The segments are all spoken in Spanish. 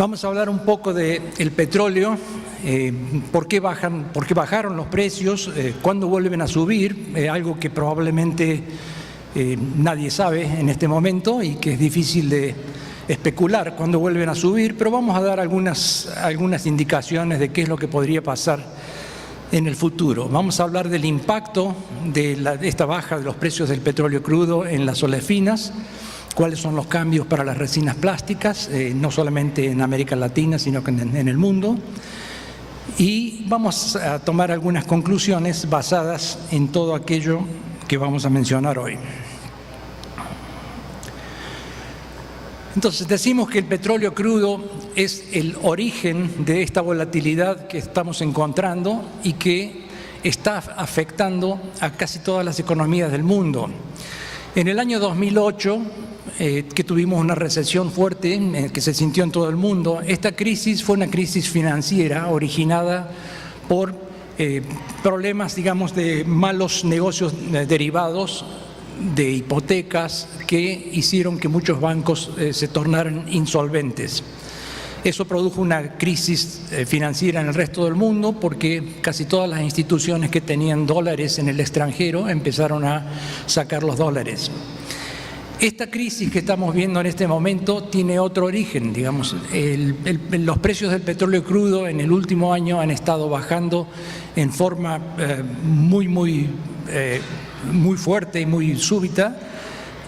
Vamos a hablar un poco del petróleo, por qué bajaron los precios, cuándo vuelven a subir, algo que probablemente nadie sabe en este momento y que es difícil de especular cuándo vuelven a subir, pero vamos a dar algunas indicaciones de qué es lo que podría pasar en el futuro. Vamos a hablar del impacto de esta baja de los precios del petróleo crudo en las olefinas, cuáles son los cambios para las resinas plásticas, no solamente en América Latina, sino que en el mundo. Y vamos a tomar algunas conclusiones basadas en todo aquello que vamos a mencionar hoy. Entonces, decimos que el petróleo crudo es el origen de esta volatilidad que estamos encontrando y que está afectando a casi todas las economías del mundo. En el año 2008, que tuvimos una recesión fuerte que se sintió en todo el mundo, esta crisis fue una crisis financiera originada por problemas, digamos, de malos negocios derivados de hipotecas que hicieron que muchos bancos se tornaran insolventes. Eso produjo una crisis financiera en el resto del mundo porque casi todas las instituciones que tenían dólares en el extranjero empezaron a sacar los dólares. Esta crisis que estamos viendo en este momento tiene otro origen, digamos. Los precios del petróleo crudo en el último año han estado bajando en forma muy fuerte y muy súbita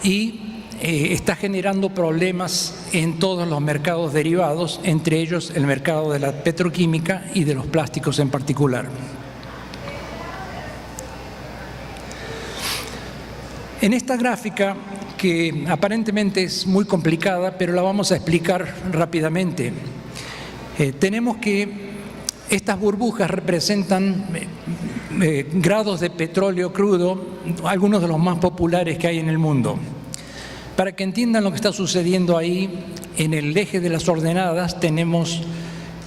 y está generando problemas en todos los mercados derivados, entre ellos el mercado de la petroquímica y de los plásticos en particular. En esta gráfica, que aparentemente es muy complicada, pero la vamos a explicar rápidamente. Tenemos que estas burbujas representan grados de petróleo crudo, algunos de los más populares que hay en el mundo. Para que entiendan lo que está sucediendo ahí, en el eje de las ordenadas tenemos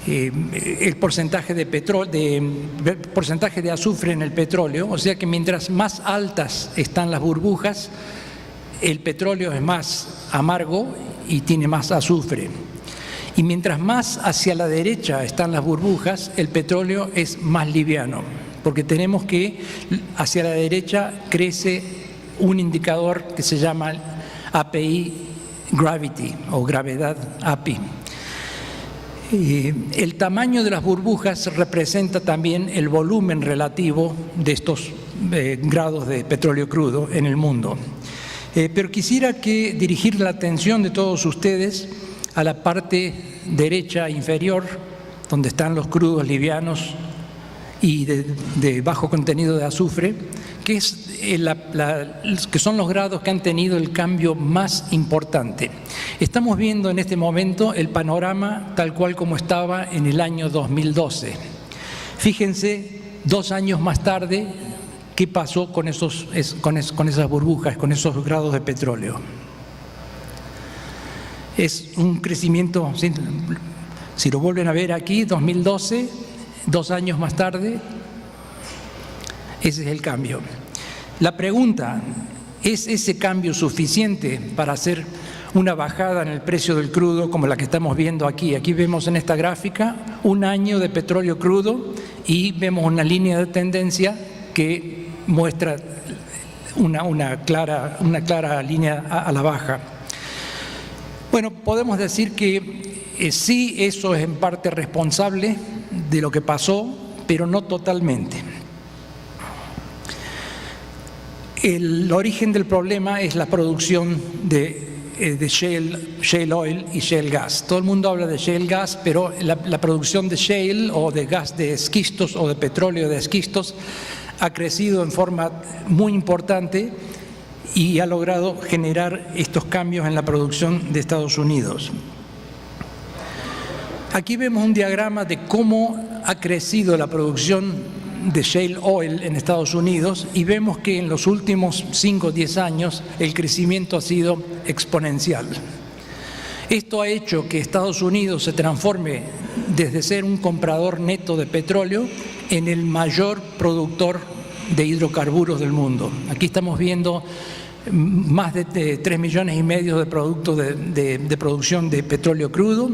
el porcentaje de azufre en el petróleo, o sea que mientras más altas están las burbujas, el petróleo es más amargo y tiene más azufre. Y mientras más hacia la derecha están las burbujas, el petróleo es más liviano, porque tenemos que hacia la derecha crece un indicador que se llama API Gravity o gravedad API. El tamaño de las burbujas representa también el volumen relativo de estos grados de petróleo crudo en el mundo. Pero quisiera dirigir la atención de todos ustedes a la parte derecha inferior, donde están los crudos livianos y de bajo contenido de azufre, que son los grados que han tenido el cambio más importante. Estamos viendo en este momento el panorama tal cual como estaba en el año 2012. Fíjense, 2 años más tarde, ¿qué pasó con esas burbujas, con esos grados de petróleo? Es un crecimiento, si lo vuelven a ver aquí, 2012, 2 años más tarde, ese es el cambio. La pregunta, ¿es ese cambio suficiente para hacer una bajada en el precio del crudo como la que estamos viendo aquí? Aquí vemos en esta gráfica 1 año de petróleo crudo y vemos una línea de tendencia que muestra una clara línea a la baja. Bueno, podemos decir que sí, eso es en parte responsable de lo que pasó, pero no totalmente. El origen del problema es la producción de shale oil y shale gas. Todo el mundo habla de shale gas, pero la producción de shale o de gas de esquistos o de petróleo de esquistos ha crecido en forma muy importante y ha logrado generar estos cambios en la producción de Estados Unidos. Aquí vemos un diagrama de cómo ha crecido la producción de shale oil en Estados Unidos y vemos que en los últimos 5 o 10 años el crecimiento ha sido exponencial. Esto ha hecho que Estados Unidos se transforme desde ser un comprador neto de petróleo en el mayor productor de hidrocarburos del mundo. Aquí estamos viendo más de 3,5 millones de productos de producción de petróleo crudo,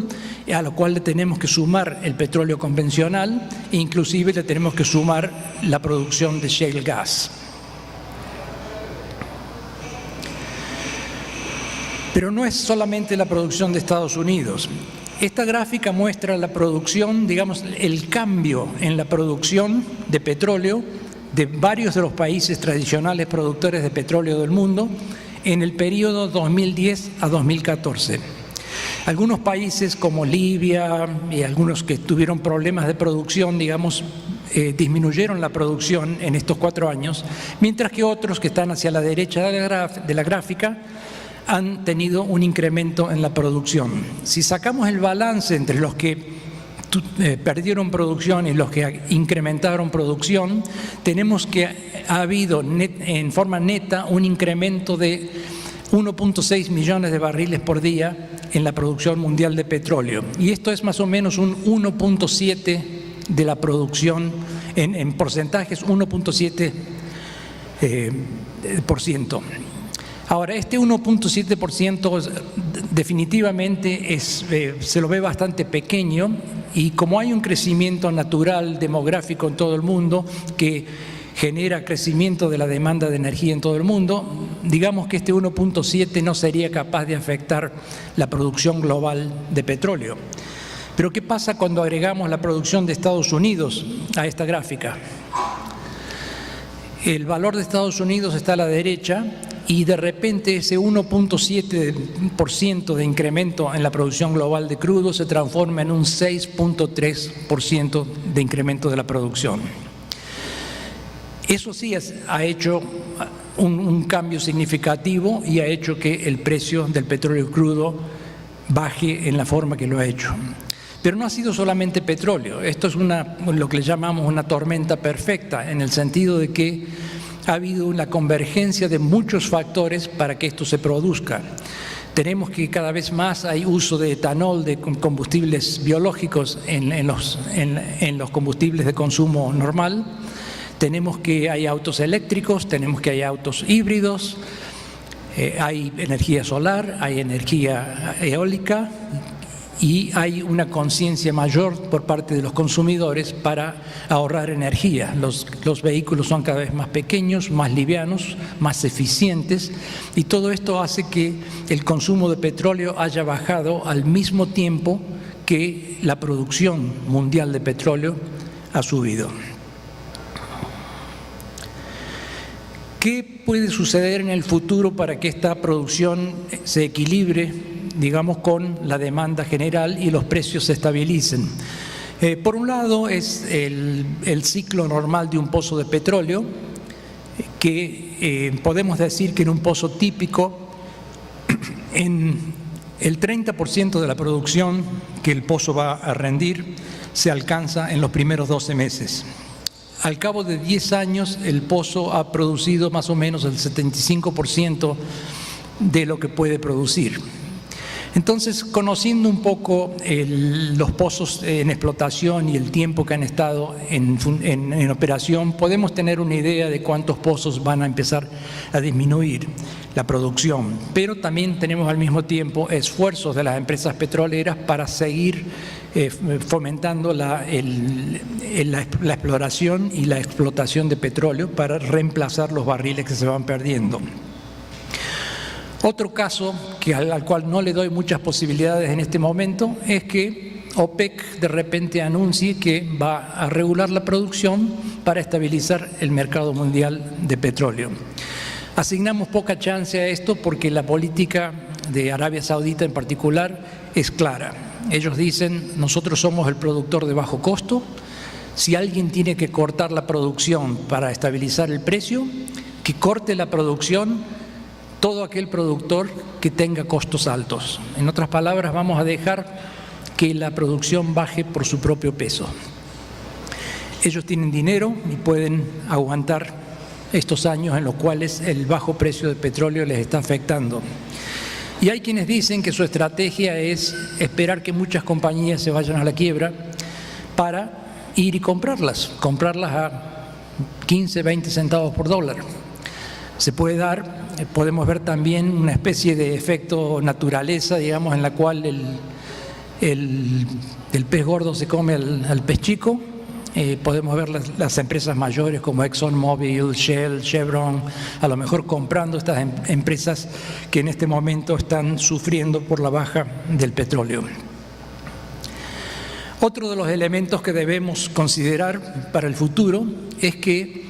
a lo cual le tenemos que sumar el petróleo convencional e inclusive le tenemos que sumar la producción de shale gas. Pero no es solamente la producción de Estados Unidos. Esta gráfica muestra la producción, digamos, el cambio en la producción de petróleo de varios de los países tradicionales productores de petróleo del mundo en el periodo 2010 a 2014. Algunos países como Libia y algunos que tuvieron problemas de producción, digamos, disminuyeron la producción en estos 4 años, mientras que otros que están hacia la derecha de la gráfica han tenido un incremento en la producción. Si sacamos el balance entre los que perdieron producción y los que incrementaron producción, tenemos que ha habido en forma neta un incremento de 1.6 millones de barriles por día en la producción mundial de petróleo. Y esto es más o menos un 1.7 de la producción, en porcentajes 1.7%. Ahora, este 1.7% definitivamente se lo ve bastante pequeño, y como hay un crecimiento natural demográfico en todo el mundo que genera crecimiento de la demanda de energía en todo el mundo, digamos que este 1.7 no sería capaz de afectar la producción global de petróleo. Pero ¿qué pasa cuando agregamos la producción de Estados Unidos a esta gráfica? El valor de Estados Unidos está a la derecha y de repente ese 1.7% de incremento en la producción global de crudo se transforma en un 6.3% de incremento de la producción. Eso sí ha hecho un cambio significativo y ha hecho que el precio del petróleo crudo baje en la forma que lo ha hecho. Pero no ha sido solamente petróleo. Esto es lo que le llamamos una tormenta perfecta, en el sentido de que ha habido una convergencia de muchos factores para que esto se produzca. Tenemos que cada vez más hay uso de etanol, de combustibles biológicos en los combustibles de consumo normal. Tenemos que hay autos eléctricos, tenemos que hay autos híbridos, hay energía solar, hay energía eólica, y hay una conciencia mayor por parte de los consumidores para ahorrar energía. Los vehículos son cada vez más pequeños, más livianos, más eficientes, y todo esto hace que el consumo de petróleo haya bajado al mismo tiempo que la producción mundial de petróleo ha subido. ¿Qué puede suceder en el futuro para que esta producción se equilibre, digamos, con la demanda general y los precios se estabilicen? Por un lado es el ciclo normal de un pozo de petróleo, que podemos decir que en un pozo típico, en el 30% de la producción que el pozo va a rendir se alcanza en los primeros 12 meses. Al cabo de 10 años, el pozo ha producido más o menos el 75% de lo que puede producir. Entonces, conociendo un poco los pozos en explotación y el tiempo que han estado en operación, podemos tener una idea de cuántos pozos van a empezar a disminuir la producción. Pero también tenemos al mismo tiempo esfuerzos de las empresas petroleras para seguir fomentando la exploración y la explotación de petróleo para reemplazar los barriles que se van perdiendo. Otro caso al cual no le doy muchas posibilidades en este momento es que OPEC de repente anuncie que va a regular la producción para estabilizar el mercado mundial de petróleo. Asignamos poca chance a esto porque la política de Arabia Saudita en particular es clara. Ellos dicen: nosotros somos el productor de bajo costo, si alguien tiene que cortar la producción para estabilizar el precio, que corte la producción todo aquel productor que tenga costos altos. En otras palabras, vamos a dejar que la producción baje por su propio peso. Ellos tienen dinero y pueden aguantar estos años en los cuales el bajo precio del petróleo les está afectando. Y hay quienes dicen que su estrategia es esperar que muchas compañías se vayan a la quiebra para ir y comprarlas a 15, 20 centavos por dólar. Se puede dar podemos ver también una especie de efecto naturaleza, digamos, en la cual el pez gordo se come al pez chico. Podemos ver las empresas mayores como ExxonMobil, Shell, Chevron, a lo mejor comprando estas empresas que en este momento están sufriendo por la baja del petróleo. Otro de los elementos que debemos considerar para el futuro es que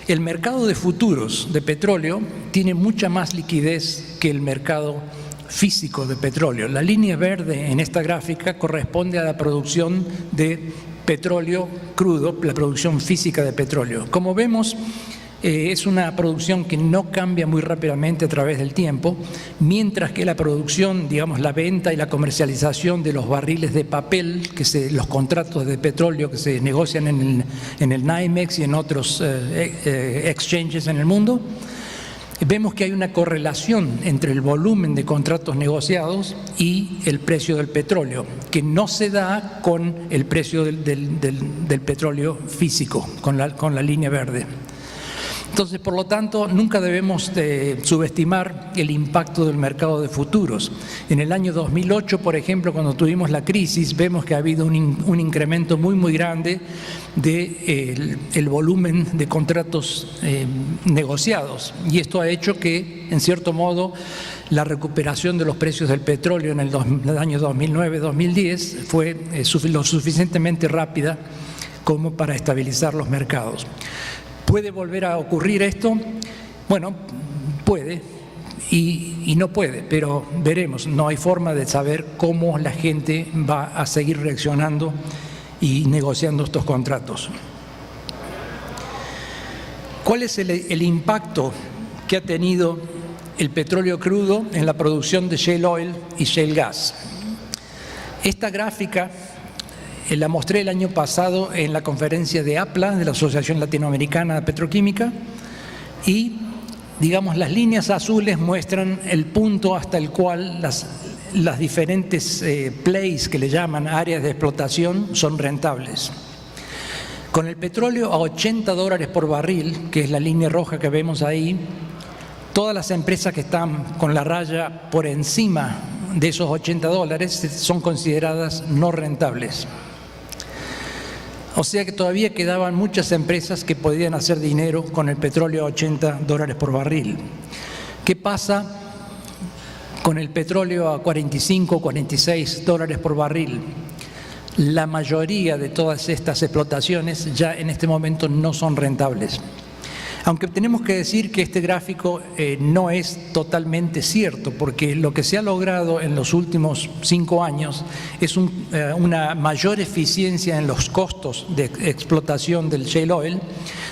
el mercado de futuros de petróleo tiene mucha más liquidez que el mercado físico de petróleo. La línea verde en esta gráfica corresponde a la producción de petróleo crudo, la producción física de petróleo. Como vemos, es una producción que no cambia muy rápidamente a través del tiempo, mientras que la producción, digamos, la venta y la comercialización de los barriles de papel, los contratos de petróleo que se negocian en el NYMEX y en otros exchanges en el mundo, vemos que hay una correlación entre el volumen de contratos negociados y el precio del petróleo, que no se da con el precio del petróleo físico, con la línea verde. Entonces, por lo tanto, nunca debemos subestimar el impacto del mercado de futuros. En el año 2008, por ejemplo, cuando tuvimos la crisis, vemos que ha habido un incremento muy grande del volumen de contratos negociados. Y esto ha hecho que, en cierto modo, la recuperación de los precios del petróleo en el año 2009-2010 fue lo suficientemente rápida como para estabilizar los mercados. ¿Puede volver a ocurrir esto? Bueno, puede y no puede, pero veremos. No hay forma de saber cómo la gente va a seguir reaccionando y negociando estos contratos. ¿Cuál es el impacto que ha tenido el petróleo crudo en la producción de shale oil y shale gas? Esta gráfica la mostré el año pasado en la conferencia de APLA, de la Asociación Latinoamericana de Petroquímica, y, digamos, las líneas azules muestran el punto hasta el cual las diferentes plays, que le llaman áreas de explotación, son rentables. Con el petróleo a $80 por barril, que es la línea roja que vemos ahí, todas las empresas que están con la raya por encima de esos $80 son consideradas no rentables. O sea que todavía quedaban muchas empresas que podían hacer dinero con el petróleo a $80 por barril. ¿Qué pasa con el petróleo a $45, $46 por barril? La mayoría de todas estas explotaciones ya en este momento no son rentables. Aunque tenemos que decir que este gráfico no es totalmente cierto, porque lo que se ha logrado en los últimos 5 años es una mayor eficiencia en los costos de explotación del shale oil,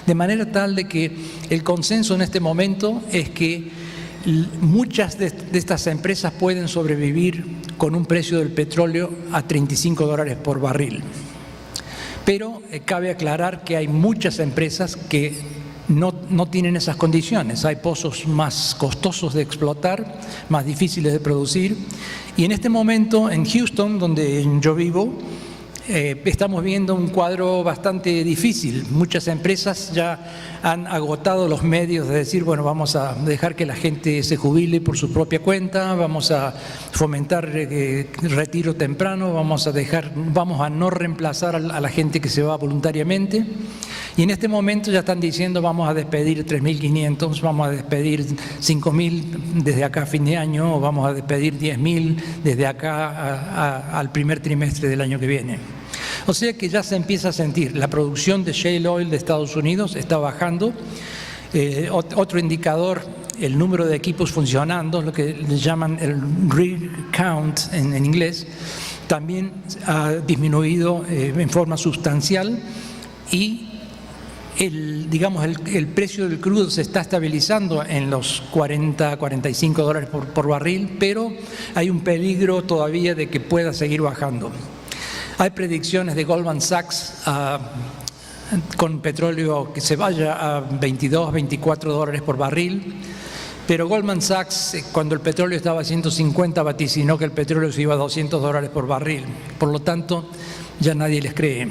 de manera tal de que el consenso en este momento es que muchas de estas empresas pueden sobrevivir con un precio del petróleo a $35 por barril. Pero cabe aclarar que hay muchas empresas que no tienen esas condiciones. Hay pozos más costosos de explotar, más difíciles de producir. Y en este momento, en Houston, donde yo vivo, estamos viendo un cuadro bastante difícil. Muchas empresas ya han agotado los medios de decir, bueno, vamos a dejar que la gente se jubile por su propia cuenta, vamos a fomentar retiro temprano, vamos a no reemplazar a la gente que se va voluntariamente. Y en este momento ya están diciendo, vamos a despedir 3.500, vamos a despedir 5.000 desde acá a fin de año, o vamos a despedir 10.000 desde acá al primer trimestre del año que viene. O sea que ya se empieza a sentir. La producción de shale oil de Estados Unidos está bajando. Otro indicador, el número de equipos funcionando, lo que le llaman el rig count en inglés, también ha disminuido en forma sustancial y el precio del crudo se está estabilizando en los $40, $45 por barril, pero hay un peligro todavía de que pueda seguir bajando. Hay predicciones de Goldman Sachs con petróleo que se vaya a $22, $24 por barril, pero Goldman Sachs, cuando el petróleo estaba a 150, vaticinó que el petróleo se iba a $200 por barril. Por lo tanto, ya nadie les cree.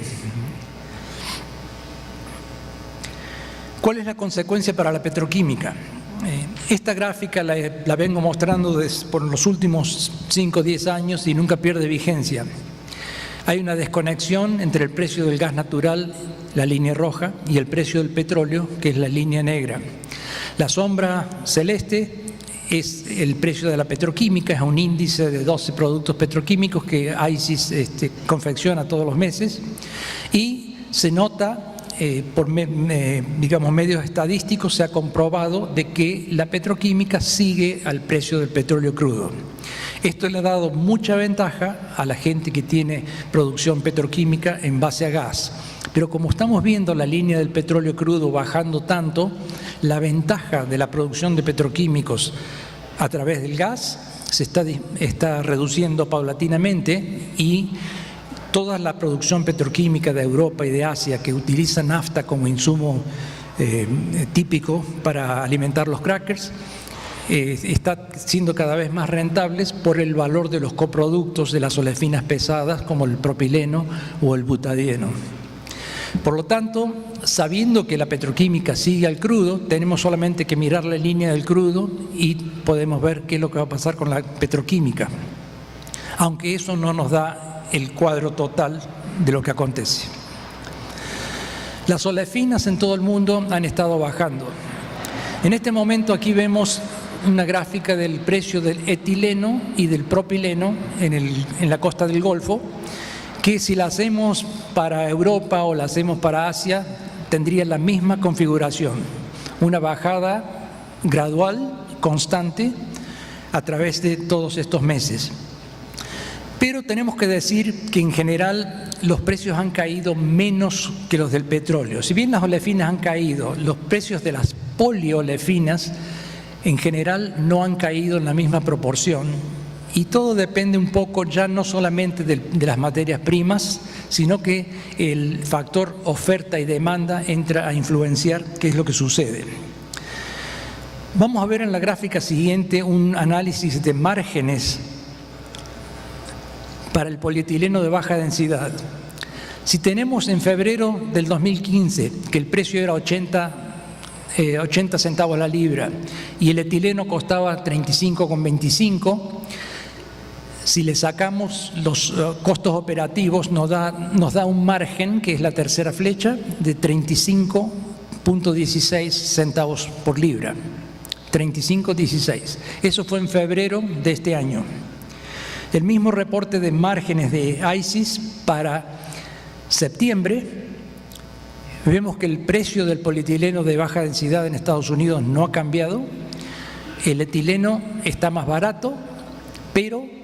¿Cuál es la consecuencia para la petroquímica? Esta gráfica la vengo mostrando por los últimos 5 o 10 años y nunca pierde vigencia. Hay una desconexión entre el precio del gas natural, la línea roja, y el precio del petróleo, que es la línea negra. La sombra celeste es el precio de la petroquímica, es un índice de 12 productos petroquímicos que ICIS confecciona todos los meses, y se nota por medios estadísticos se ha comprobado de que la petroquímica sigue al precio del petróleo crudo. Esto le ha dado mucha ventaja a la gente que tiene producción petroquímica en base a gas. Pero como estamos viendo la línea del petróleo crudo bajando tanto, la ventaja de la producción de petroquímicos a través del gas se está reduciendo paulatinamente, y toda la producción petroquímica de Europa y de Asia que utiliza nafta como insumo típico para alimentar los crackers, está siendo cada vez más rentables por el valor de los coproductos de las olefinas pesadas como el propileno o el butadieno. Por lo tanto, sabiendo que la petroquímica sigue al crudo, tenemos solamente que mirar la línea del crudo y podemos ver qué es lo que va a pasar con la petroquímica, aunque eso no nos da el cuadro total de lo que acontece. Las olefinas en todo el mundo han estado bajando. En este momento aquí vemos una gráfica del precio del etileno y del propileno en la costa del Golfo, que si la hacemos para Europa o la hacemos para Asia, tendría la misma configuración, una bajada gradual, constante, a través de todos estos meses. Pero tenemos que decir que en general los precios han caído menos que los del petróleo. Si bien las olefinas han caído, los precios de las poliolefinas en general no han caído en la misma proporción, y todo depende un poco ya no solamente de las materias primas, sino que el factor oferta y demanda entra a influenciar qué es lo que sucede. Vamos a ver en la gráfica siguiente un análisis de márgenes para el polietileno de baja densidad. Si tenemos en febrero del 2015 que el precio era 80 centavos la libra y el etileno costaba 35,25, si le sacamos los costos operativos nos da un margen, que es la tercera flecha, de 35,16 centavos por libra. 35,16. Eso fue en febrero de este año. El mismo reporte de márgenes de ICIS para septiembre, vemos que el precio del polietileno de baja densidad en Estados Unidos no ha cambiado. El etileno está más barato, pero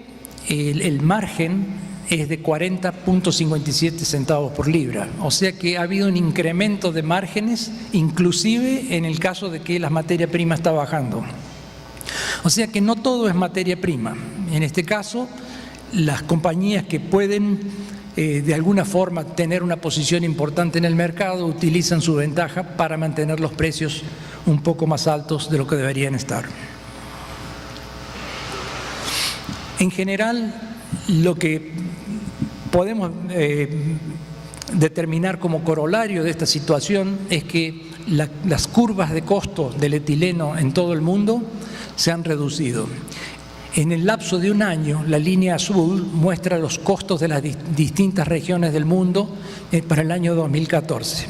el margen es de 40,57 centavos por libra. O sea que ha habido un incremento de márgenes, inclusive en el caso de que la materia prima está bajando. O sea que no todo es materia prima. En este caso, las compañías que pueden de alguna forma tener una posición importante en el mercado utilizan su ventaja para mantener los precios un poco más altos de lo que deberían estar. En general, lo que podemos determinar como corolario de esta situación es que las curvas de costo del etileno en todo el mundo se han reducido. En el lapso de un año, la línea azul muestra los costos de las distintas regiones del mundo para el año 2014.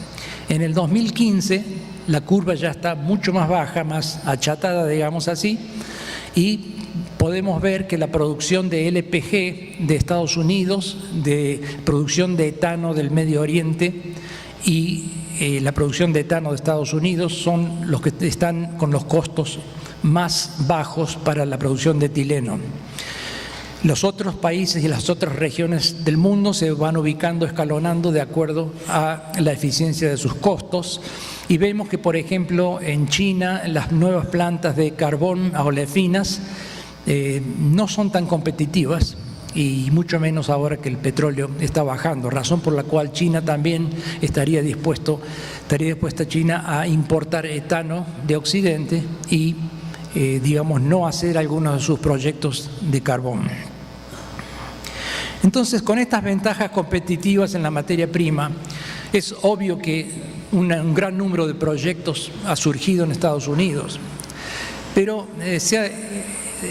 En el 2015, la curva ya está mucho más baja, más achatada, digamos así, y podemos ver que la producción de LPG de Estados Unidos, de producción de etano del Medio Oriente y la producción de etano de Estados Unidos son los que están con los costos más bajos para la producción de etileno. Los otros países y las otras regiones del mundo se van ubicando, escalonando de acuerdo a la eficiencia de sus costos, y vemos que, por ejemplo, en China las nuevas plantas de carbón a olefinas no son tan competitivas, y mucho menos ahora que el petróleo está bajando, razón por la cual China también estaría dispuesta China a importar etano de Occidente y digamos, no hacer algunos de sus proyectos de carbón. Entonces, con estas ventajas competitivas en la materia prima, es obvio que un gran número de proyectos ha surgido en Estados Unidos. Pero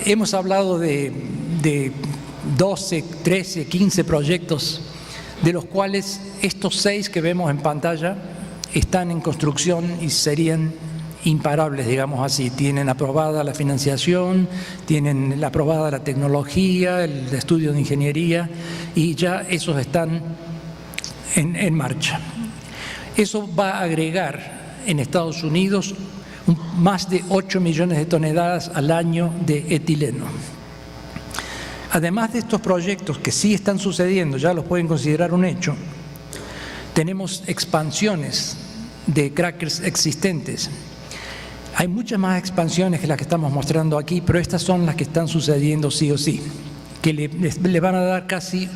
hemos hablado de 12, 13, 15 proyectos, de los cuales estos 6 que vemos en pantalla están en construcción y serían imparables, digamos así. Tienen aprobada la financiación, tienen aprobada la tecnología, el estudio de ingeniería, y ya esos están en marcha. Eso va a agregar en Estados Unidos más de 8 millones de toneladas al año de etileno. Además de estos proyectos que sí están sucediendo, ya los pueden considerar un hecho, tenemos expansiones de crackers existentes. Hay muchas más expansiones que las que estamos mostrando aquí, pero estas son las que están sucediendo sí o sí, que le van a dar casi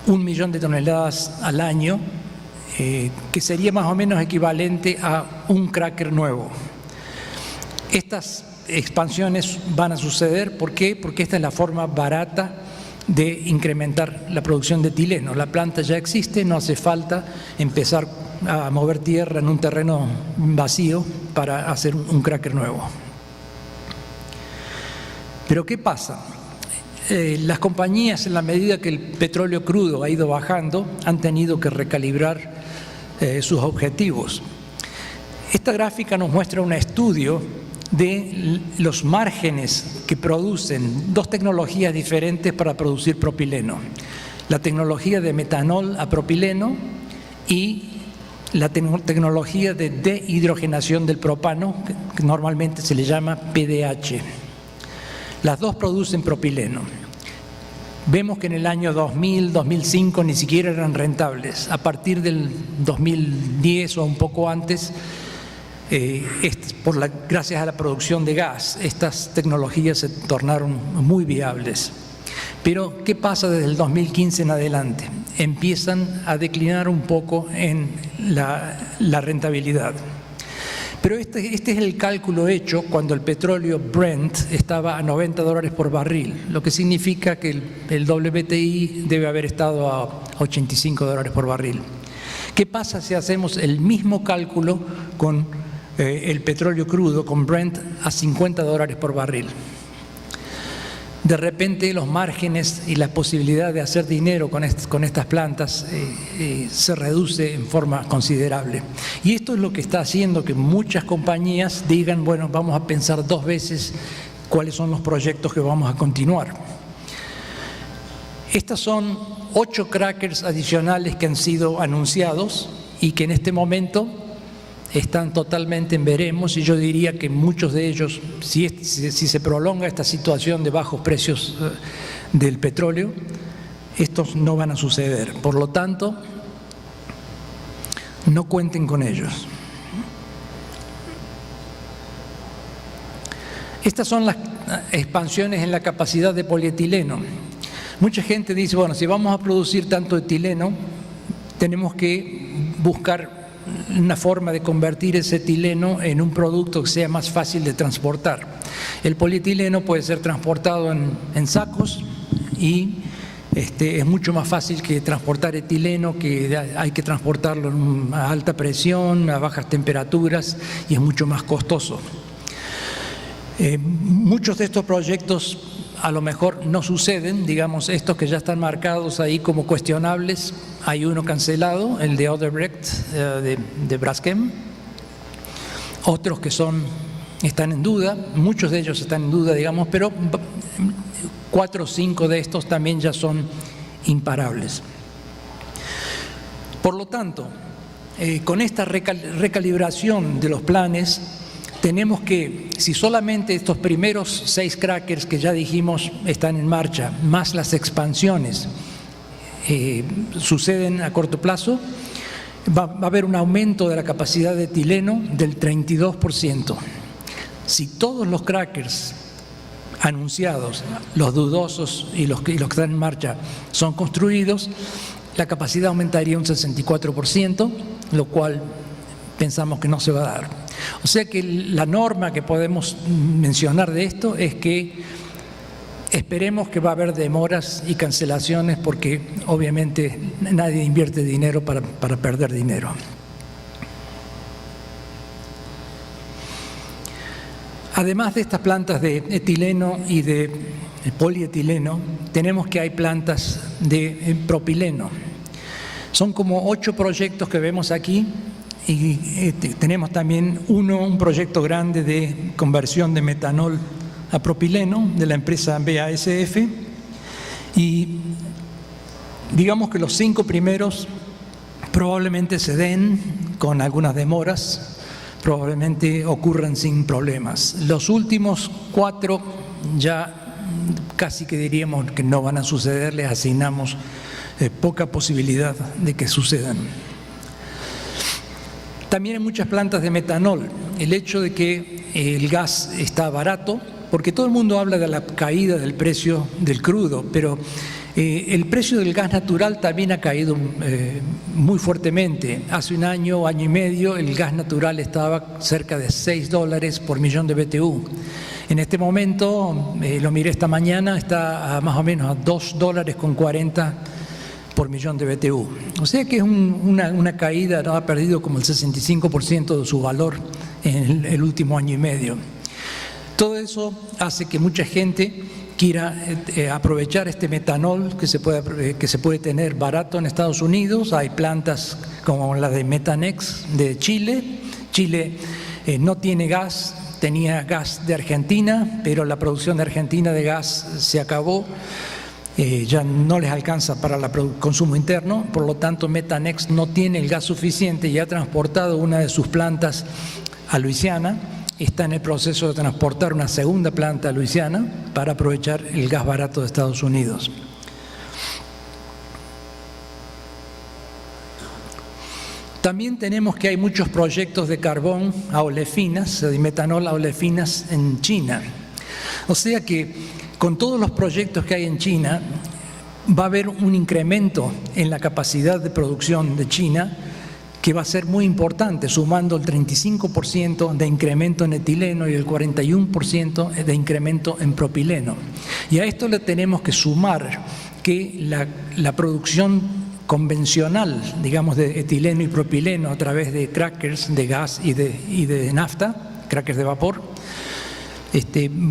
1 millón de toneladas al año, que sería más o menos equivalente a un cracker nuevo. Estas expansiones van a suceder, ¿por qué? Porque esta es la forma barata de incrementar la producción de etileno. La planta ya existe, no hace falta empezar a mover tierra en un terreno vacío para hacer un cracker nuevo. Pero ¿qué pasa? Las compañías, en la medida que el petróleo crudo ha ido bajando, han tenido que recalibrar sus objetivos. Esta gráfica nos muestra un estudio de los márgenes que producen 2 tecnologías diferentes para producir propileno. La tecnología de metanol a propileno y la tecnología de dehidrogenación del propano, que normalmente se le llama PDH. Las 2 producen propileno. Vemos que en el año 2000, 2005 ni siquiera eran rentables. A partir del 2010 o un poco antes, gracias a la producción de gas, estas tecnologías se tornaron muy viables. Pero, ¿qué pasa desde el 2015 en adelante? Empiezan a declinar un poco en la rentabilidad. Pero este es el cálculo hecho cuando el petróleo Brent estaba a $90 por barril, lo que significa que el WTI debe haber estado a $85 por barril. ¿Qué pasa si hacemos el mismo cálculo con el petróleo crudo, con Brent a $50 por barril? De repente los márgenes y la posibilidad de hacer dinero con estas plantas se reduce en forma considerable. Y esto es lo que está haciendo que muchas compañías digan, bueno, vamos a pensar 2 veces cuáles son los proyectos que vamos a continuar. Estas son 8 crackers adicionales que han sido anunciados y que en este momento están totalmente en veremos, y yo diría que muchos de ellos, si se prolonga esta situación de bajos precios del petróleo, estos no van a suceder. Por lo tanto, no cuenten con ellos. Estas son las expansiones en la capacidad de polietileno. Mucha gente dice, bueno, si vamos a producir tanto etileno, tenemos que buscar una forma de convertir ese etileno en un producto que sea más fácil de transportar. El polietileno puede ser transportado en sacos y es mucho más fácil que transportar etileno, que hay que transportarlo a alta presión, a bajas temperaturas, y es mucho más costoso. Muchos de estos proyectos a lo mejor no suceden, digamos, estos que ya están marcados ahí como cuestionables. Hay uno cancelado, el de Odebrecht, de Braskem. Otros que están en duda, muchos de ellos están en duda, digamos, pero 4 o 5 de estos también ya son imparables. Por lo tanto, con esta recalibración de los planes, tenemos que, si solamente estos primeros 6 crackers que ya dijimos están en marcha, más las expansiones suceden a corto plazo, va a haber un aumento de la capacidad de etileno del 32%. Si todos los crackers anunciados, los dudosos y los que están en marcha, son construidos, la capacidad aumentaría un 64%, lo cual pensamos que no se va a dar. O sea que la norma que podemos mencionar de esto es que esperemos que va a haber demoras y cancelaciones, porque obviamente nadie invierte dinero para perder dinero. Además de estas plantas de etileno y de polietileno, tenemos que hay plantas de propileno. Son como 8 proyectos que vemos aquí y tenemos también un proyecto grande de conversión de metanol a propileno de la empresa BASF, y digamos que los 5 primeros probablemente se den con algunas demoras, probablemente ocurran sin problemas. Los últimos 4 ya casi que diríamos que no van a suceder, les asignamos poca posibilidad de que sucedan. También hay muchas plantas de metanol. El hecho de que el gas está barato, porque todo el mundo habla de la caída del precio del crudo, pero el precio del gas natural también ha caído muy fuertemente. Hace un año, año y medio, el gas natural estaba cerca de $6 por millón de BTU. En este momento, lo miré esta mañana, está a más o menos a $2.40 por millón de BTU. O sea que es una caída, ¿no? Ha perdido como el 65% de su valor en el último año y medio. Todo eso hace que mucha gente quiera aprovechar este metanol que se puede tener barato en Estados Unidos. Hay plantas como la de Metanex de Chile. Chile no tiene gas, tenía gas de Argentina, pero la producción de Argentina de gas se acabó. Ya no les alcanza para el consumo interno, por lo tanto Metanex no tiene el gas suficiente y ha transportado una de sus plantas a Luisiana. Está en el proceso de transportar una segunda planta a Luisiana para aprovechar el gas barato de Estados Unidos. También tenemos que hay muchos proyectos de carbón a olefinas, de metanol a olefinas en China. O sea que con todos los proyectos que hay en China, va a haber un incremento en la capacidad de producción de China que va a ser muy importante, sumando el 35% de incremento en etileno y el 41% de incremento en propileno. Y a esto le tenemos que sumar que la producción convencional, digamos, de etileno y propileno a través de crackers de gas y de nafta, crackers de vapor,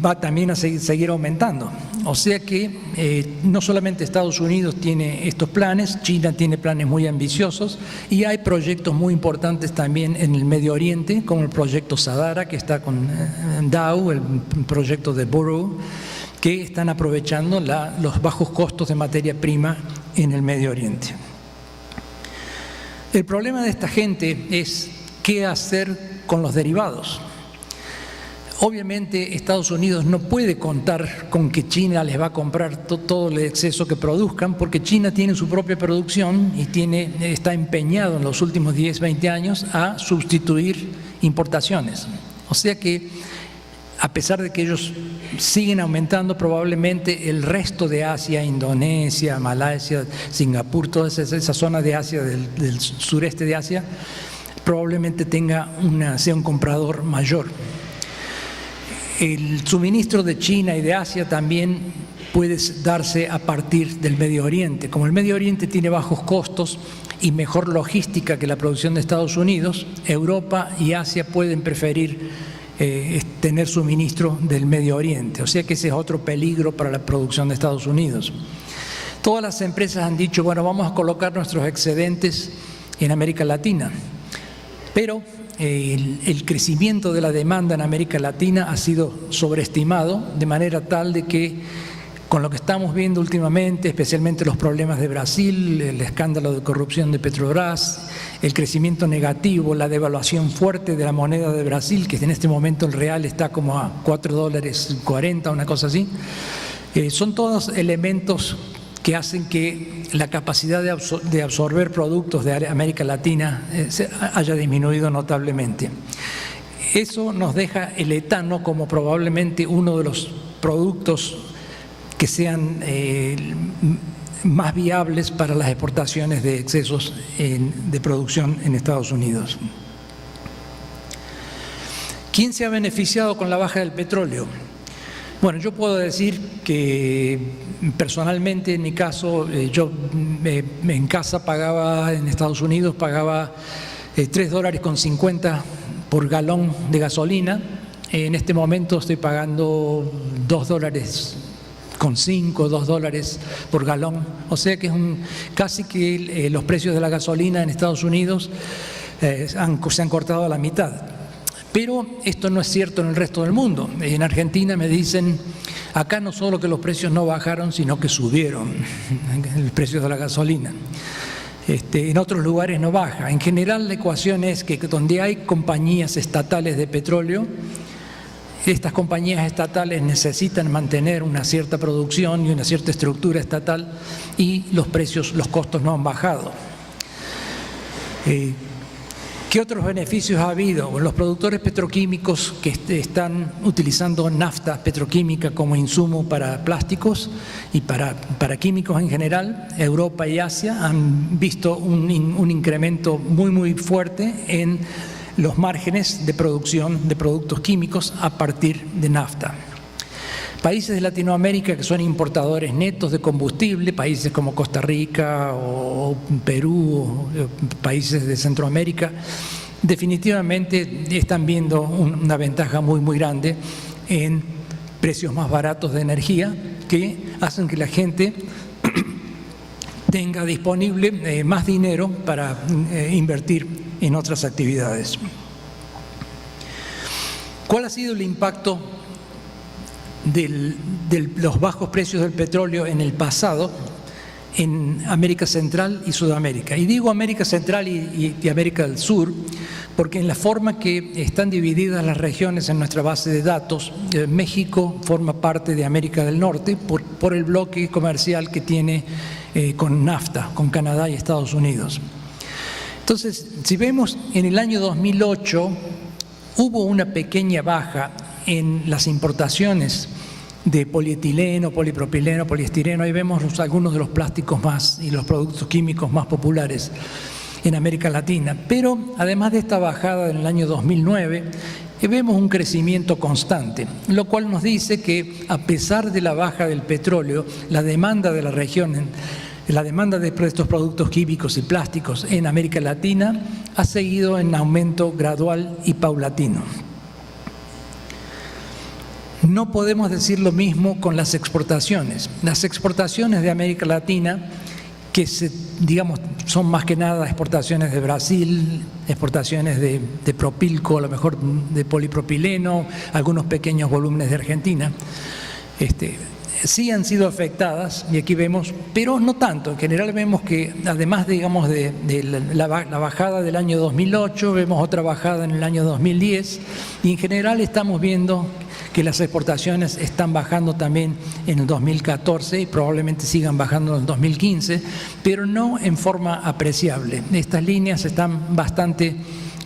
va también a seguir aumentando. O sea que no solamente Estados Unidos tiene estos planes, China tiene planes muy ambiciosos y hay proyectos muy importantes también en el Medio Oriente, como el proyecto Sadara, que está con Dow, el proyecto de Burrow, que están aprovechando los bajos costos de materia prima en el Medio Oriente. El problema de esta gente es qué hacer con los derivados. Obviamente Estados Unidos no puede contar con que China les va a comprar todo el exceso que produzcan, porque China tiene su propia producción y está empeñado en los últimos 10, 20 años a sustituir importaciones. O sea que a pesar de que ellos siguen aumentando, probablemente el resto de Asia, Indonesia, Malasia, Singapur, toda esa zona de Asia, del sureste de Asia, probablemente sea un comprador mayor. El suministro de China y de Asia también puede darse a partir del Medio Oriente. Como el Medio Oriente tiene bajos costos y mejor logística que la producción de Estados Unidos, Europa y Asia pueden preferir tener suministro del Medio Oriente. O sea que ese es otro peligro para la producción de Estados Unidos. Todas las empresas han dicho, bueno, vamos a colocar nuestros excedentes en América Latina, pero el crecimiento de la demanda en América Latina ha sido sobreestimado de manera tal de que con lo que estamos viendo últimamente, especialmente los problemas de Brasil, el escándalo de corrupción de Petrobras, el crecimiento negativo, la devaluación fuerte de la moneda de Brasil, que en este momento el real está como a $4.40, una cosa así, son todos elementos que hacen que la capacidad de absorber productos de América Latina haya disminuido notablemente. Eso nos deja el etano como probablemente uno de los productos que sean más viables para las exportaciones de excesos de producción en Estados Unidos. ¿Quién se ha beneficiado con la baja del petróleo? Bueno, yo puedo decir que personalmente, en mi caso, yo en casa pagaba, en Estados Unidos pagaba $3.50 por galón de gasolina En este momento estoy pagando $2.05, $2 por galón. O sea que es casi que los precios de la gasolina en Estados Unidos se han cortado a la mitad. Pero esto no es cierto en el resto del mundo. En Argentina me dicen, acá no solo que los precios no bajaron, sino que subieron el precio de la gasolina. En otros lugares no baja. En general la ecuación es que donde hay compañías estatales de petróleo, estas compañías estatales necesitan mantener una cierta producción y una cierta estructura estatal y los costos no han bajado. ¿Qué otros beneficios ha habido? Bueno, los productores petroquímicos que están utilizando nafta petroquímica como insumo para plásticos y para químicos en general, Europa y Asia han visto un incremento muy fuerte en los márgenes de producción de productos químicos a partir de nafta. Países de Latinoamérica que son importadores netos de combustible, países como Costa Rica o Perú, o países de Centroamérica, definitivamente están viendo una ventaja muy grande en precios más baratos de energía que hacen que la gente tenga disponible más dinero para invertir en otras actividades. ¿Cuál ha sido el impacto de los bajos precios del petróleo en el pasado en América Central y Sudamérica? Y digo América Central y América del Sur porque en la forma que están divididas las regiones en nuestra base de datos, México forma parte de América del Norte por el bloque comercial que tiene con NAFTA, con Canadá y Estados Unidos. Entonces, si vemos en el año 2008 hubo una pequeña baja en las importaciones de polietileno, polipropileno, poliestireno. Ahí vemos algunos de los plásticos más y los productos químicos más populares en América Latina. Pero además de esta bajada en el año 2009, vemos un crecimiento constante, lo cual nos dice que a pesar de la baja del petróleo, la demanda de la región, la demanda de estos productos químicos y plásticos en América Latina ha seguido en aumento gradual y paulatino. No podemos decir lo mismo con las exportaciones. Las exportaciones de América Latina, que son más que nada exportaciones de Brasil, exportaciones de propilco, a lo mejor de polipropileno, algunos pequeños volúmenes de Argentina, sí han sido afectadas, y aquí vemos, pero no tanto. En general vemos que además, de la bajada del año 2008, vemos otra bajada en el año 2010, y en general estamos viendo que las exportaciones están bajando también en el 2014 y probablemente sigan bajando en el 2015, pero no en forma apreciable. Estas líneas están bastante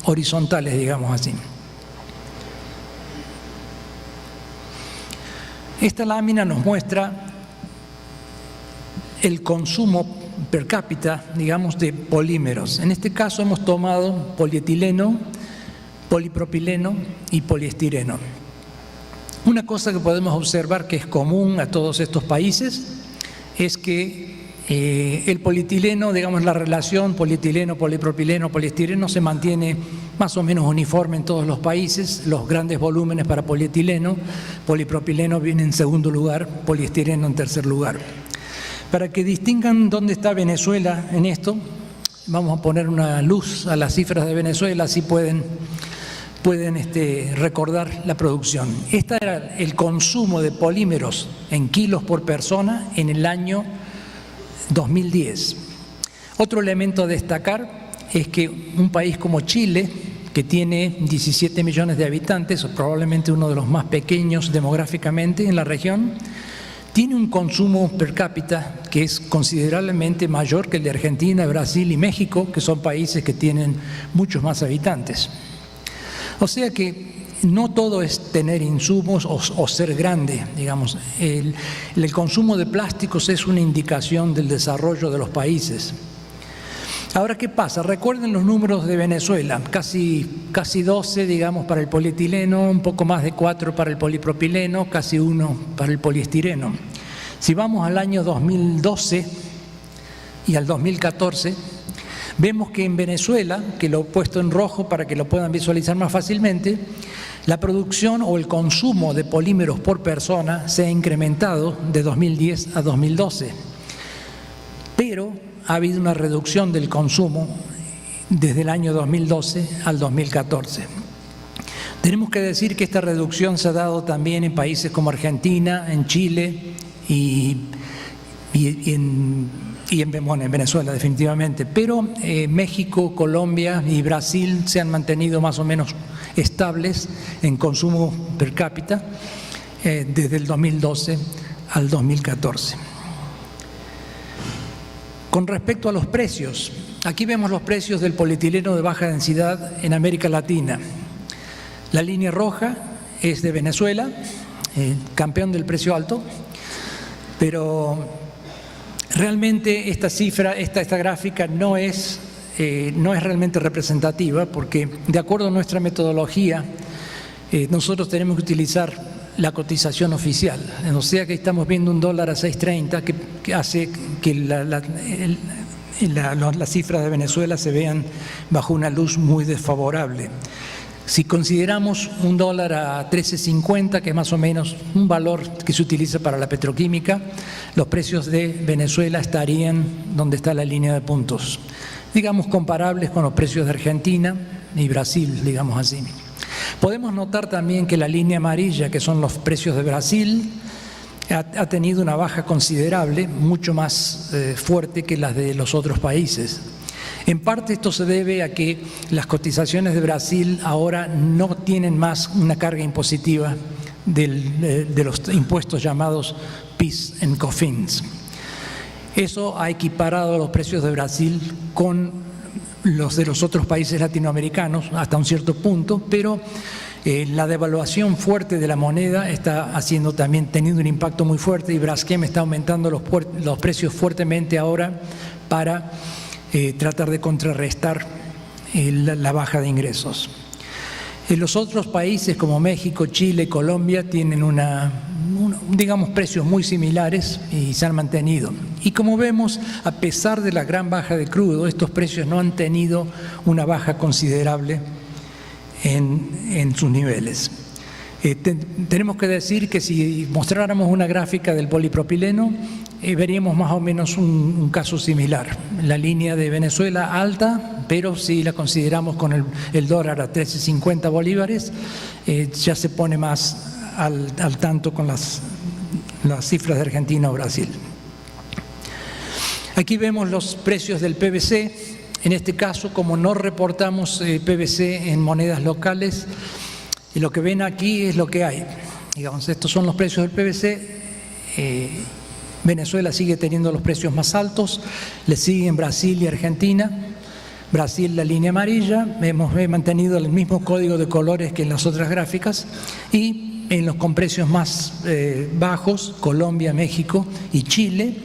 horizontales, digamos así. Esta lámina nos muestra el consumo per cápita, digamos, de polímeros. En este caso hemos tomado polietileno, polipropileno y poliestireno. Una cosa que podemos observar que es común a todos estos países es que el polietileno, digamos, la relación polietileno, polipropileno, poliestireno se mantiene más o menos uniforme en todos los países. Los grandes volúmenes para polietileno, polipropileno vienen en segundo lugar, poliestireno en tercer lugar. Para que distingan dónde está Venezuela en esto, vamos a poner una luz a las cifras de Venezuela, así pueden recordar la producción. Este era el consumo de polímeros en kilos por persona en el año 2010. Otro elemento a destacar es que un país como Chile, que tiene 17 millones de habitantes, probablemente uno de los más pequeños demográficamente en la región, tiene un consumo per cápita que es considerablemente mayor que el de Argentina, Brasil y México, que son países que tienen muchos más habitantes. O sea que no todo es tener insumos o ser grande, digamos. El consumo de plásticos es una indicación del desarrollo de los países. Ahora, ¿qué pasa? Recuerden los números de Venezuela, casi 12, digamos, para el polietileno, un poco más de 4 para el polipropileno, casi 1 para el poliestireno. Si vamos al año 2012 y al 2014, Vemos que en Venezuela, que lo he puesto en rojo para que lo puedan visualizar más fácilmente, la producción o el consumo de polímeros por persona se ha incrementado de 2010 a 2012, pero ha habido una reducción del consumo desde el año 2012 al 2014. Tenemos que decir que esta reducción se ha dado también en países como Argentina, en Chile y en Venezuela definitivamente, pero México, Colombia y Brasil se han mantenido más o menos estables en consumo per cápita desde el 2012 al 2014. Con respecto a los precios, aquí vemos los precios del polietileno de baja densidad en América Latina. La línea roja es de Venezuela, campeón del precio alto, pero realmente esta cifra, esta gráfica no es realmente representativa, porque de acuerdo a nuestra metodología nosotros tenemos que utilizar la cotización oficial, o sea que estamos viendo un dólar a 6.30 que hace que las cifras de Venezuela se vean bajo una luz muy desfavorable. Si consideramos un dólar a 13.50, que es más o menos un valor que se utiliza para la petroquímica, los precios de Venezuela estarían donde está la línea de puntos, digamos comparables con los precios de Argentina y Brasil, digamos así. Podemos notar también que la línea amarilla, que son los precios de Brasil, ha tenido una baja considerable, mucho más fuerte que las de los otros países. En parte esto se debe a que las cotizaciones de Brasil ahora no tienen más una carga impositiva de los impuestos llamados PIS and COFINS. Eso ha equiparado los precios de Brasil con los de los otros países latinoamericanos hasta un cierto punto, pero la devaluación fuerte de la moneda está teniendo un impacto muy fuerte, y Braskem está aumentando los precios fuertemente ahora para tratar de contrarrestar la baja de ingresos. Los otros países como México, Chile, Colombia tienen digamos precios muy similares y se han mantenido. Y como vemos, a pesar de la gran baja de crudo, estos precios no han tenido una baja considerable en sus niveles. Tenemos que decir que si mostráramos una gráfica del polipropileno, veríamos más o menos un caso similar. La línea de Venezuela alta, pero si la consideramos con el dólar a 13.50 bolívares, ya se pone más al tanto con las cifras de Argentina o Brasil. Aquí vemos los precios del PVC. En este caso, como no reportamos PVC en monedas locales, y lo que ven aquí es lo que hay. Digamos, estos son los precios del PVC. Venezuela sigue teniendo los precios más altos, le siguen Brasil y Argentina. Brasil, la línea amarilla, hemos mantenido el mismo código de colores que en las otras gráficas, y con precios más bajos, Colombia, México y Chile.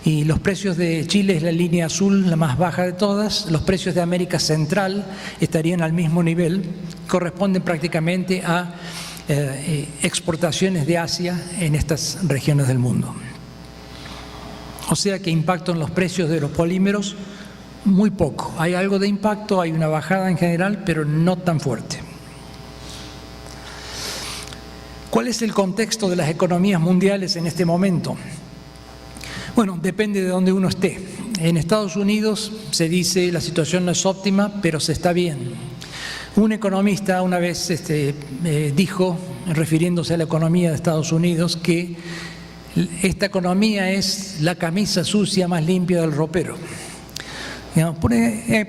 Y los precios de Chile es la línea azul, la más baja de todas. Los precios de América Central estarían al mismo nivel, corresponden prácticamente a exportaciones de Asia en estas regiones del mundo. O sea que impacto en los precios de los polímeros muy poco. Hay algo de impacto, hay una bajada en general, pero no tan fuerte. ¿Cuál es el contexto de las economías mundiales en este momento? Bueno, depende de dónde uno esté. En Estados Unidos se dice la situación no es óptima, pero se está bien. Un economista una vez dijo, refiriéndose a la economía de Estados Unidos, que esta economía es la camisa sucia más limpia del ropero. Digamos,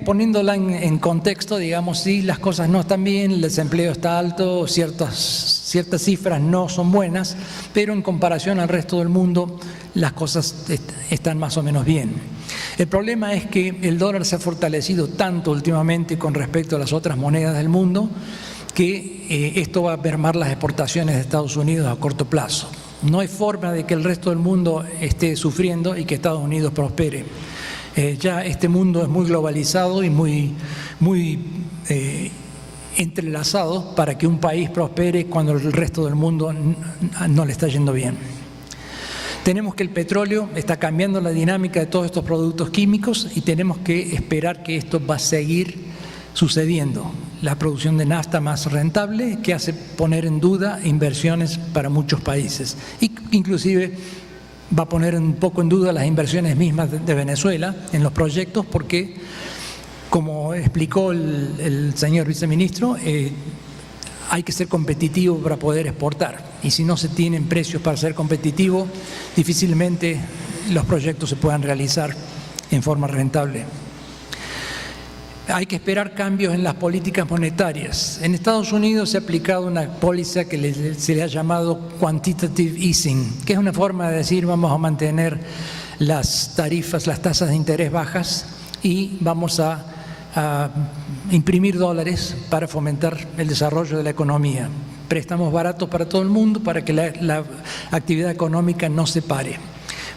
poniéndola en contexto, digamos, sí, las cosas no están bien, el desempleo está alto, ciertas cifras no son buenas, pero en comparación al resto del mundo las cosas están más o menos bien. El problema es que el dólar se ha fortalecido tanto últimamente con respecto a las otras monedas del mundo que esto va a mermar las exportaciones de Estados Unidos a corto plazo. No hay forma de que el resto del mundo esté sufriendo y que Estados Unidos prospere. Ya este mundo es muy globalizado y muy entrelazado para que un país prospere cuando el resto del mundo no le está yendo bien. Tenemos que el petróleo está cambiando la dinámica de todos estos productos químicos y tenemos que esperar que esto va a seguir sucediendo. La producción de nafta más rentable que hace poner en duda inversiones para muchos países. Y inclusive va a poner un poco en duda las inversiones mismas de Venezuela en los proyectos porque, como explicó el señor viceministro, hay que ser competitivo para poder exportar. Y si no se tienen precios para ser competitivo, difícilmente los proyectos se puedan realizar en forma rentable. Hay que esperar cambios en las políticas monetarias. En Estados Unidos se ha aplicado una póliza que se le ha llamado quantitative easing, que es una forma de decir vamos a mantener las tarifas, las tasas de interés bajas y vamos a imprimir dólares para fomentar el desarrollo de la economía. Préstamos baratos para todo el mundo para que la actividad económica no se pare.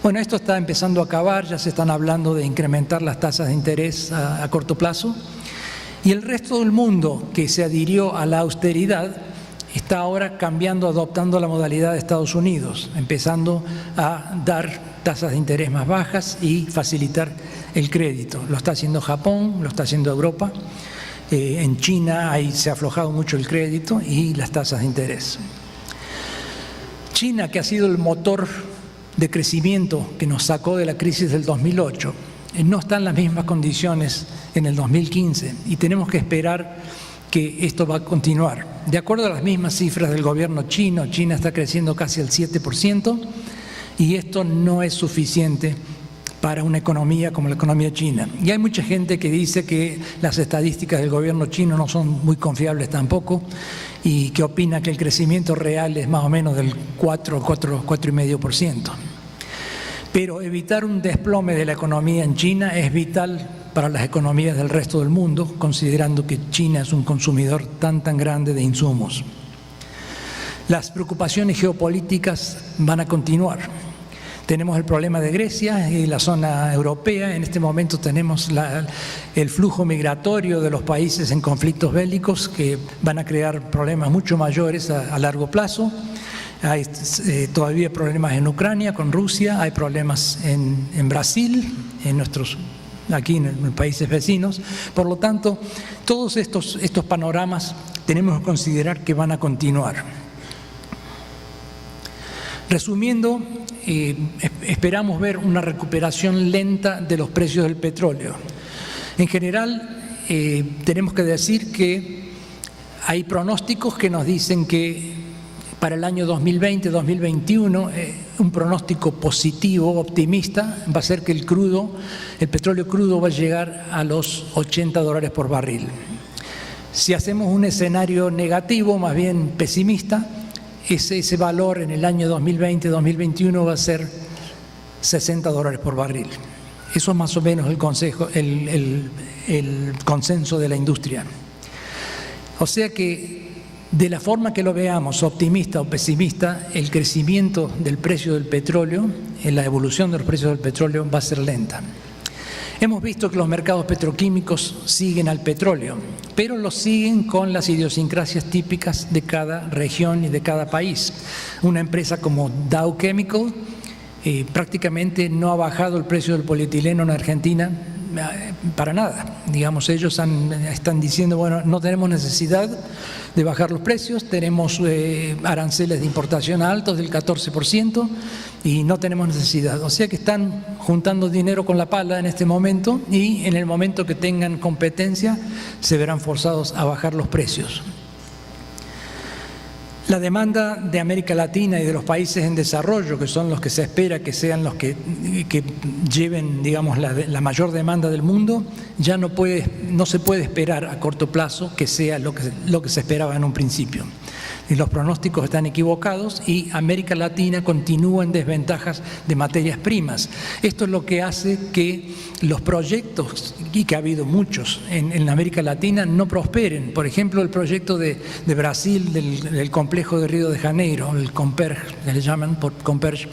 Bueno, esto está empezando a acabar, ya se están hablando de incrementar las tasas de interés a corto plazo y el resto del mundo que se adhirió a la austeridad está ahora cambiando, adoptando la modalidad de Estados Unidos, empezando a dar tasas de interés más bajas y facilitar el crédito. Lo está haciendo Japón, lo está haciendo Europa, en China ahí se ha aflojado mucho el crédito y las tasas de interés. China, que ha sido el motor de crecimiento que nos sacó de la crisis del 2008, no está en las mismas condiciones en el 2015 y tenemos que esperar que esto va a continuar. De acuerdo a las mismas cifras del gobierno chino, China está creciendo casi al 7% y esto no es suficiente para una economía como la economía china. Y hay mucha gente que dice que las estadísticas del gobierno chino no son muy confiables tampoco y que opina que el crecimiento real es más o menos del 4,5%. Pero evitar un desplome de la economía en China es vital para las economías del resto del mundo, considerando que China es un consumidor tan grande de insumos. Las preocupaciones geopolíticas van a continuar. Tenemos el problema de Grecia y la zona europea. En este momento tenemos el flujo migratorio de los países en conflictos bélicos que van a crear problemas mucho mayores a largo plazo. Hay todavía problemas en Ucrania con Rusia, hay problemas en Brasil, aquí en los países vecinos. Por lo tanto, todos estos panoramas tenemos que considerar que van a continuar. Resumiendo, esperamos ver una recuperación lenta de los precios del petróleo. En general, tenemos que decir que hay pronósticos que nos dicen que para el año 2020-2021, un pronóstico positivo, optimista, va a ser que el petróleo crudo va a llegar a los $80 por barril. Si hacemos un escenario negativo, más bien pesimista, ese valor en el año 2020-2021 va a ser $60 por barril. Eso es más o menos el consenso de la industria. O sea que, de la forma que lo veamos, optimista o pesimista, el crecimiento del precio del petróleo, la evolución de los precios del petróleo va a ser lenta. Hemos visto que los mercados petroquímicos siguen al petróleo, pero lo siguen con las idiosincrasias típicas de cada región y de cada país. Una empresa como Dow Chemical prácticamente no ha bajado el precio del polietileno en Argentina para nada. Digamos, ellos están diciendo, bueno, no tenemos necesidad de bajar los precios, tenemos aranceles de importación altos del 14% y no tenemos necesidad. O sea que están juntando dinero con la pala en este momento y en el momento que tengan competencia se verán forzados a bajar los precios. La demanda de América Latina y de los países en desarrollo, que son los que se espera que sean los que lleven, digamos, la mayor demanda del mundo, ya no se puede esperar a corto plazo que sea lo que se esperaba en un principio. Y los pronósticos están equivocados y América Latina continúa en desventajas de materias primas. Esto es lo que hace que los proyectos, y que ha habido muchos en América Latina, no prosperen. Por ejemplo, el proyecto de Brasil del complejo de Río de Janeiro, el Comperj, que le llaman por Comperj.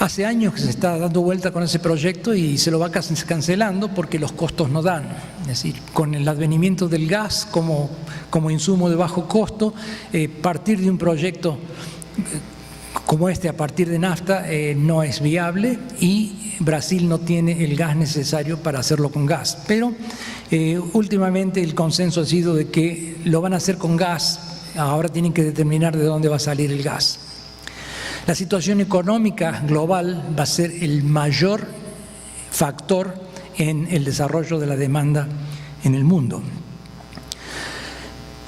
Hace años que se está dando vuelta con ese proyecto y se lo va cancelando porque los costos no dan. Es decir, con el advenimiento del gas como insumo de bajo costo, partir de un proyecto como a partir de nafta no es viable y Brasil no tiene el gas necesario para hacerlo con gas. Pero últimamente el consenso ha sido de que lo van a hacer con gas, ahora tienen que determinar de dónde va a salir el gas. La situación económica global va a ser el mayor factor en el desarrollo de la demanda en el mundo.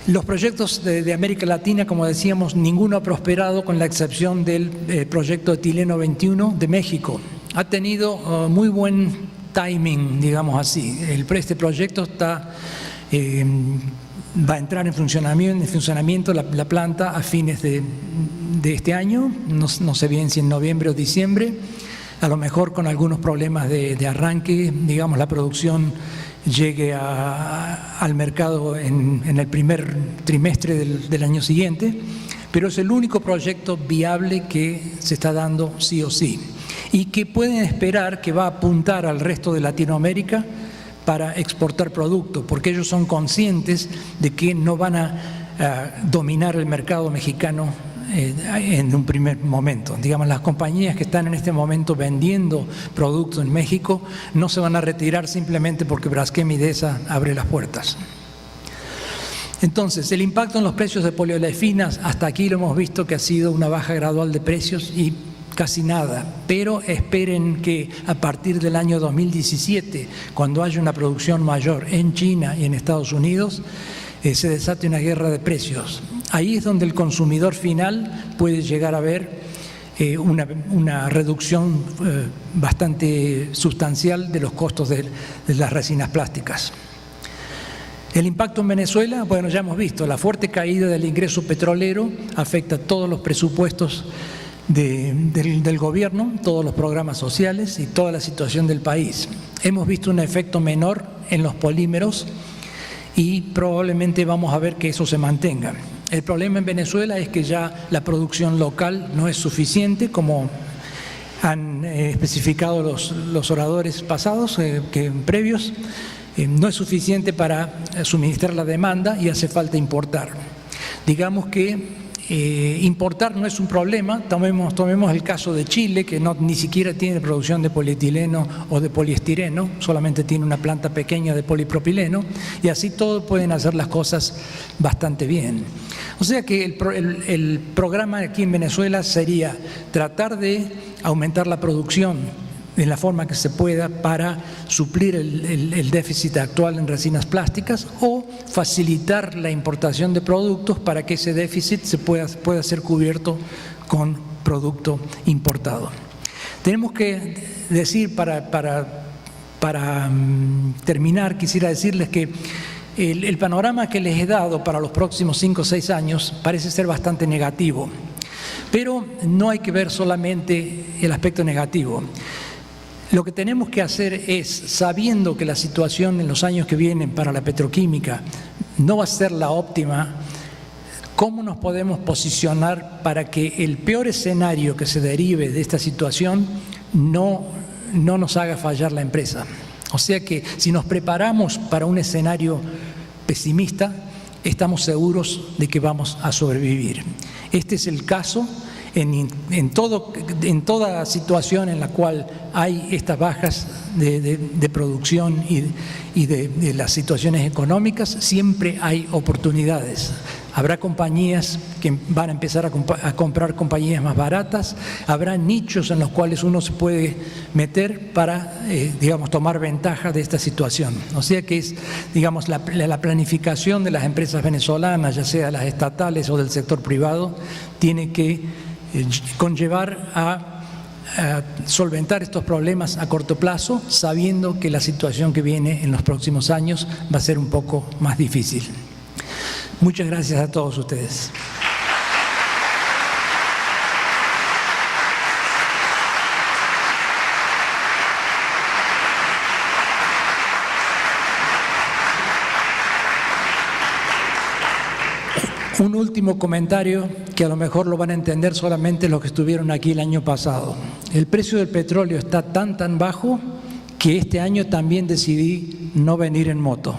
Los proyectos de América Latina, como decíamos, ninguno ha prosperado con la excepción del proyecto Etileno 21 de México. Ha tenido muy buen timing, digamos así. Este proyecto va a entrar en funcionamiento la planta a fines de este año, no sé bien si en noviembre o diciembre, a lo mejor con algunos problemas de arranque, digamos la producción llegue al mercado en el primer trimestre del año siguiente, pero es el único proyecto viable que se está dando sí o sí y que pueden esperar que va a apuntar al resto de Latinoamérica para exportar productos, porque ellos son conscientes de que no van a dominar el mercado mexicano en un primer momento. Digamos, las compañías que están en este momento vendiendo productos en México no se van a retirar simplemente porque Braskem Idesa abre las puertas. Entonces, el impacto en los precios de poliolefinas, hasta aquí lo hemos visto que ha sido una baja gradual de precios y casi nada, pero esperen que a partir del año 2017, cuando haya una producción mayor en China y en Estados Unidos, se desate una guerra de precios. Ahí es donde el consumidor final puede llegar a ver una reducción bastante sustancial de los costos de las resinas plásticas. El impacto en Venezuela, bueno, ya hemos visto, la fuerte caída del ingreso petrolero afecta a todos los presupuestos del gobierno, todos los programas sociales y toda la situación del país. Hemos visto un efecto menor en los polímeros y probablemente vamos a ver que eso se mantenga. El problema en Venezuela es que ya la producción local no es suficiente, como han especificado los oradores pasados, previos, no es suficiente para suministrar la demanda y hace falta importar. Digamos que importar no es un problema. Tomemos el caso de Chile, que ni siquiera tiene producción de polietileno o de poliestireno, solamente tiene una planta pequeña de polipropileno, y así todos pueden hacer las cosas bastante bien. O sea que el programa aquí en Venezuela sería tratar de aumentar la producción en la forma que se pueda para suplir el déficit actual en resinas plásticas o facilitar la importación de productos para que ese déficit pueda ser cubierto con producto importado. Tenemos que decir, para terminar, quisiera decirles que el panorama que les he dado para los próximos 5 o 6 años parece ser bastante negativo, pero no hay que ver solamente el aspecto negativo. Lo que tenemos que hacer es, sabiendo que la situación en los años que vienen para la petroquímica no va a ser la óptima, ¿cómo nos podemos posicionar para que el peor escenario que se derive de esta situación no nos haga fallar la empresa? O sea que si nos preparamos para un escenario pesimista, estamos seguros de que vamos a sobrevivir. Este es el caso en toda situación en la cual hay estas bajas de producción y de las situaciones económicas, siempre hay oportunidades. Habrá compañías que van a empezar a comprar compañías más baratas, habrá nichos en los cuales uno se puede meter para, digamos, tomar ventaja de esta situación. O sea que es, digamos, la planificación de las empresas venezolanas, ya sea las estatales o del sector privado, tiene que conllevar a solventar estos problemas a corto plazo, sabiendo que la situación que viene en los próximos años va a ser un poco más difícil. Muchas gracias a todos ustedes. Un último comentario que a lo mejor lo van a entender solamente los que estuvieron aquí el año pasado. El precio del petróleo está tan bajo que este año también decidí no venir en moto.